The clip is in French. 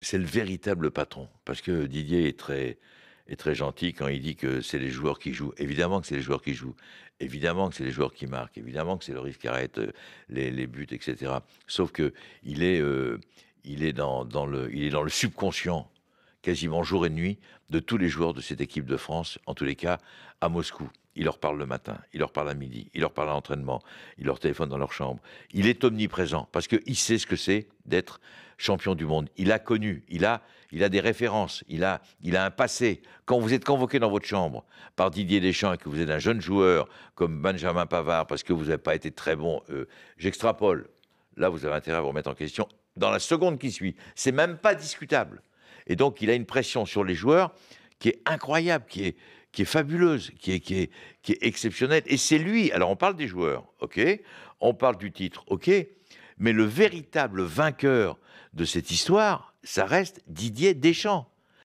C'est le véritable patron, parce que Didier est très gentil quand il dit que c'est les joueurs qui jouent. Évidemment que c'est les joueurs qui jouent, évidemment que c'est les joueurs qui marquent, évidemment que c'est Loris qui arrête, les buts et cetera. Sauf qu'il est, il est dans le subconscient, quasiment jour et nuit, de tous les joueurs de cette équipe de France, en tous les cas à Moscou. Il leur parle le matin, il leur parle à midi, il leur parle à l'entraînement, il leur téléphone dans leur chambre. Il est omniprésent parce qu'il sait ce que c'est d'être champion du monde. Il a connu, il a des références, il a un passé. Quand vous êtes convoqué dans votre chambre par Didier Deschamps et que vous êtes un jeune joueur comme Benjamin Pavard parce que vous n'avez pas été très bon, j'extrapole. Là, vous avez intérêt à vous remettre en question dans la seconde qui suit. C'est même pas discutable. Et donc, il a une pression sur les joueurs qui est incroyable, qui est fabuleuse, qui est exceptionnelle. Et c'est lui, alors on parle des joueurs, ok, on parle du titre, ok, mais le véritable vainqueur de cette histoire, ça reste Didier Deschamps.